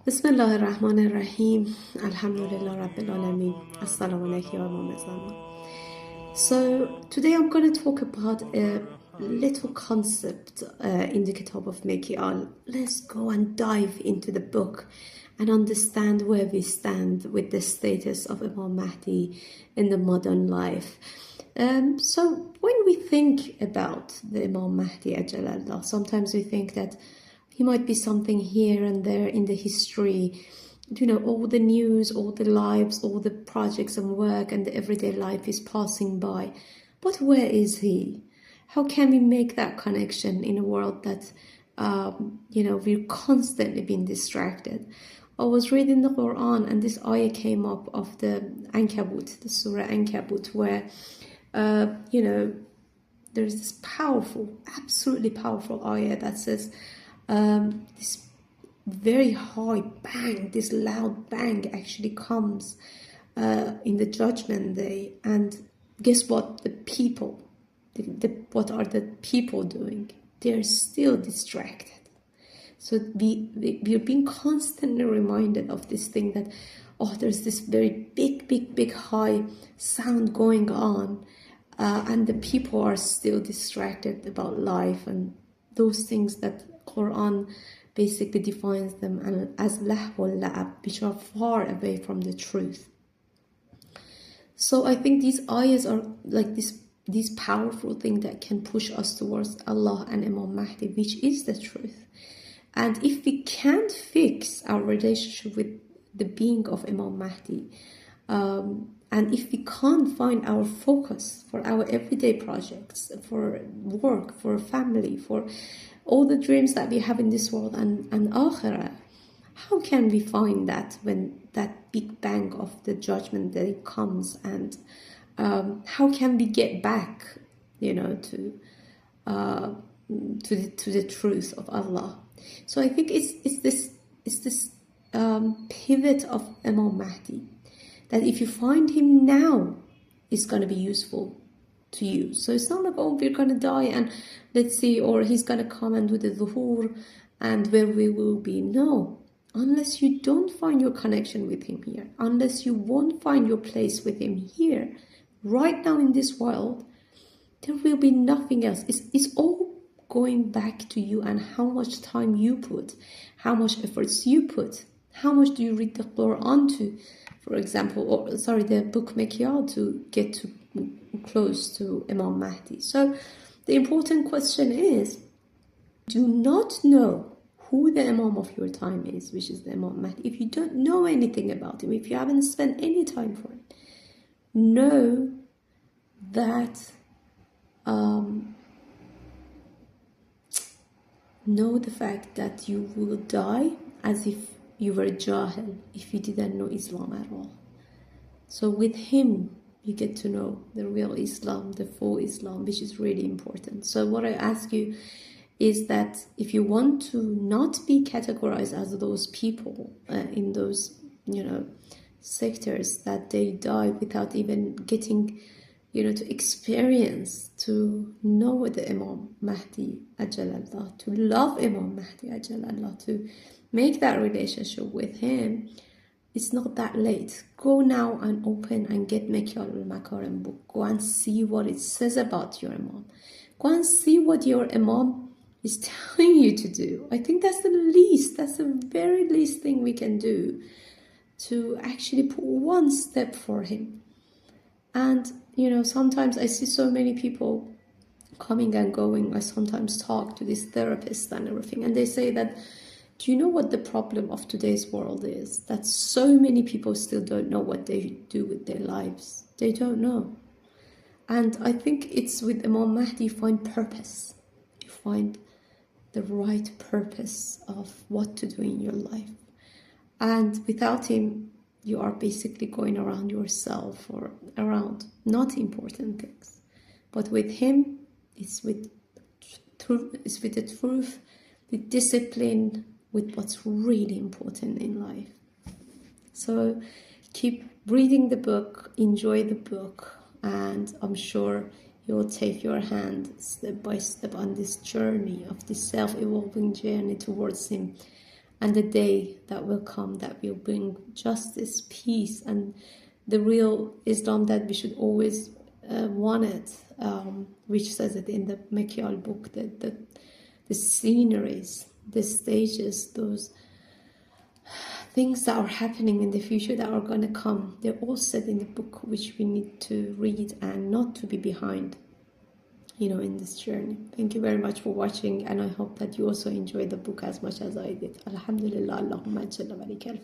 Bismillahir Rahmanir Rahim. Alhamdulillah Rabbil Alameen. Assalamu alaikum wa rahmatullah. So today I'm going to talk about a little concept in the Kitab of MEKYAL. Let's go and dive into the book and understand where we stand with the status of Imam Mahdi in the modern life. So when we think about the Imam Mahdi Ajalallah, sometimes we think that he might be something here and there in the history, all the news, all the lives, all the projects and work and the everyday life is passing by. But where is he? How can we make that connection in a world that, we're constantly being distracted? I was reading the Quran and this ayah came up of the Ankabut, the Surah Ankabut, where, there's this powerful, absolutely powerful ayah that says, this very high bang, this loud bang actually comes in the judgment day. And guess what? The people, what are the people doing? They're still distracted. So we're being constantly reminded of this thing that, there's this very big high sound going on, and the people are still distracted about life and those things that Quran basically defines them as lahwal la'ab, which are far away from the truth. So I think these ayahs are like this powerful thing that can push us towards Allah and Imam Mahdi, which is the truth. And if we can't fix our relationship with the being of Imam Mahdi, and if we can't find our focus for our everyday projects, for work, for family, for all the dreams that we have in this world and akhirah, how can we find that when that big bang of the judgment day comes? And how can we get back, to the truth of Allah? So I think it's this pivot of Imam Mahdi, that if you find him now, it's going to be useful to you. So it's not like, we're going to die and let's see, or he's going to come and do the zuhur and where we will be. No, unless you don't find your connection with him here, unless you won't find your place with him here, right now in this world, there will be nothing else. It's all going back to you and how much time you put, how much efforts you put, how much do you read the Quran to, for example, the book MEKYAL, to get to close to Imam Mahdi. So the important question is, do not know who the Imam of your time is, which is the Imam Mahdi. If you don't know anything about him, if you haven't spent any time for it, know that know the fact that you will die as if you were jahil, if you didn't know Islam at all. So with him, you get to know the real Islam, the full Islam, which is really important. So what I ask you is that if you want to not be categorized as those people in those, sectors that they die without even getting, to experience, to know the Imam Mahdi Ajalallah, to love Imam Mahdi Ajalallah, to make that relationship with him, it's not that late. Go now and open and get MEKYAL Makarem book. Go and see what it says about your Imam. Go and see what your Imam is telling you to do. I think that's the very least thing we can do to actually put one step for him. And, sometimes I see so many people coming and going. I sometimes talk to these therapists and everything, and they say that, do you know what the problem of today's world is? That so many people still don't know what they do with their lives. They don't know. And I think it's with Imam Mahdi you find purpose. You find the right purpose of what to do in your life. And without him, you are basically going around yourself or around not important things. But with him, it's with the truth, with discipline, with what's really important in life. So keep reading the book, enjoy the book, and I'm sure you will take your hand step by step on this journey of this self-evolving journey towards him. and the day that will come that will bring justice, peace, and the real Islam that we should always want it, which says it in the MEKYAL book, that the sceneries, the stages, those things that are happening in the future that are going to come, they're all said in the book, which we need to read and not to be behind, in this journey. Thank you very much for watching, and I hope that you also enjoyed the book as much as I did. Alhamdulillah, Allahumma ajalla wa likal